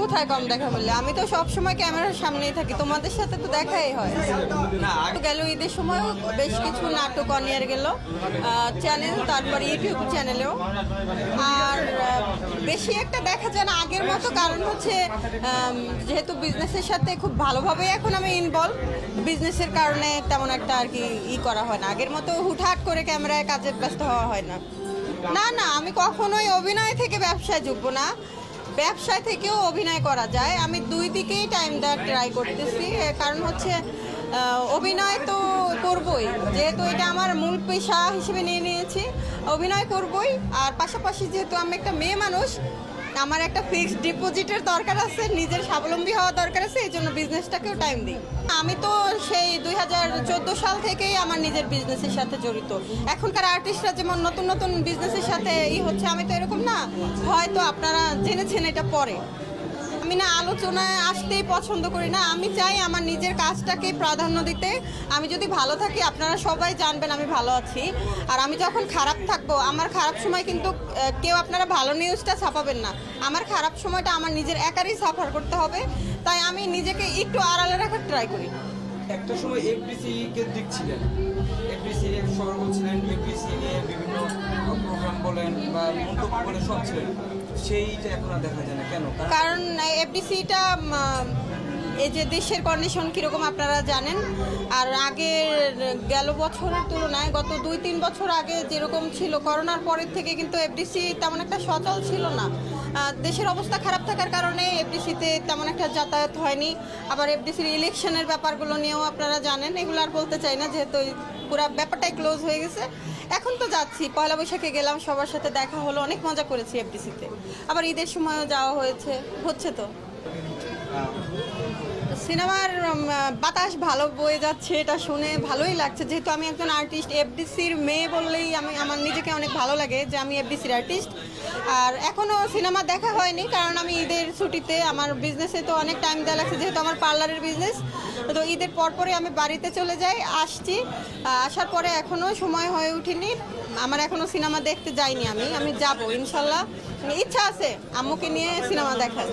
কোথায় কম দেখা বললে, আমি তো সব সময় ক্যামেরার সামনেই থাকি, তোমাদের সাথে তো দেখাই হয়। গেল ঈদের সময়ও বেশ কিছু নাটক অন এয়ার গেল চ্যানেল, তারপর ইউটিউব চ্যানেলেও। আর বেশি একটা দেখা যায় না আগের মতো, কারণ হচ্ছে যেহেতু বিজনেসের সাথে খুব ভালোভাবে এখন আমি ইনভলভ, বিজনেসের কারণে তেমন একটা আর কি করা হয় না, আগের মতো হুটহাট করে ক্যামেরায় কাজে ব্যস্ত হওয়া হয় না। না না, আমি কখনোই অভিনয় থেকে ব্যবসায় ঢুকবো না, ব্যবসায় থেকেও অভিনয় করা যায়, আমি দুই দিকেই টাইম দেওয়ার ট্রাই করতেছি। কারণ হচ্ছে অভিনয় তো করবই, যেহেতু এটা আমার মূল পেশা হিসেবে নিয়ে নিয়েছি, অভিনয় করবই। আর পাশাপাশি যেহেতু আমি একটা মেয়ে মানুষ, আমার একটা ফিক্সড ডিপোজিটের দরকার আছে, নিজের স্বাবলম্বী হওয়া দরকার আছে, এই জন্য বিজনেসটাকেও টাইম দিই। আমি তো সেই 2014 সাল থেকেই আমার নিজের বিজনেসের সাথে জড়িত। এখনকার আর্টিস্টরা যেমন নতুন নতুন বিজনেসের সাথে হচ্ছে, আমি তো এরকম না, হয়তো আপনারা জেনেছেন এটা পরে। আমি না আলোচনায় আসতেই পছন্দ করি না, আমি চাই আমার নিজের কাজটাকে প্রাধান্য দিতে। আমি যদি ভালো থাকি আপনারা সবাই জানবেন আমি ভালো আছি, আর আমি যখন খারাপ থাকবো, আমার খারাপ সময় কিন্তু কেউ আপনারা ভালো নিউজটা ছাপাবেন না, আমার খারাপ সময়টা আমার নিজের একারই সাফার করতে হবে, তাই আমি নিজেকে একটু আড়ালে রাখার ট্রাই করি। একটা সময় এফডিসি কে দেখছিলেন, এফডিসি এর সর্ব ছিলেন, এফডিসি নিয়ে বিভিন্ন প্রোগ্রাম বলেন বা মন্তব্য বলেন সব ছিলেন, সেইটা এখন আর দেখা যায় না কেন? কারণ এফডিসিটা এই যে দেশের কন্ডিশন কীরকম আপনারা জানেন, আর আগের গেল বছরের তুলনায় গত 2-3 বছর আগে যেরকম ছিল, করোনার পরের থেকে কিন্তু এফডিসি তেমন একটা সচল ছিল না। দেশের অবস্থা খারাপ থাকার কারণে এফডিসিতে তেমন একটা যাতায়াত হয়নি। আবার এফডিসির ইলেকশনের ব্যাপারগুলো নিয়েও আপনারা জানেন, এগুলো আর বলতে চাই না, যেহেতু পুরো ব্যাপারটাই ক্লোজ হয়ে গেছে। এখন তো যাচ্ছি, পয়লা বৈশাখে গেলাম, সবার সাথে দেখা হলো, অনেক মজা করেছি এফডিসিতে, আবার ঈদের সময়ও যাওয়া হচ্ছে তো। সিনেমার বাতাস ভালো বয়ে যাচ্ছে, এটা শুনে ভালোই লাগছে, যেহেতু আমি একজন আর্টিস্ট, এফডিসির মেয়ে বললেই আমার নিজেকে অনেক ভালো লাগে যে আমি এফডিসির আর্টিস্ট। আর এখনও সিনেমা দেখা হয়নি, কারণ আমি ঈদের ছুটিতে, আমার বিজনেসে তো অনেক টাইম দেওয়া লাগছে, যেহেতু আমার পার্লারের বিজনেস, তো ঈদের পরে আমি বাড়িতে চলে যাই, আসছি, আসার পরে এখনও সময় হয়ে উঠিনি, আমার এখনও সিনেমা দেখতে যাইনি, আমি যাব ইনশাল্লাহ, ইচ্ছা আছে আম্মুকে নিয়ে সিনেমা দেখার।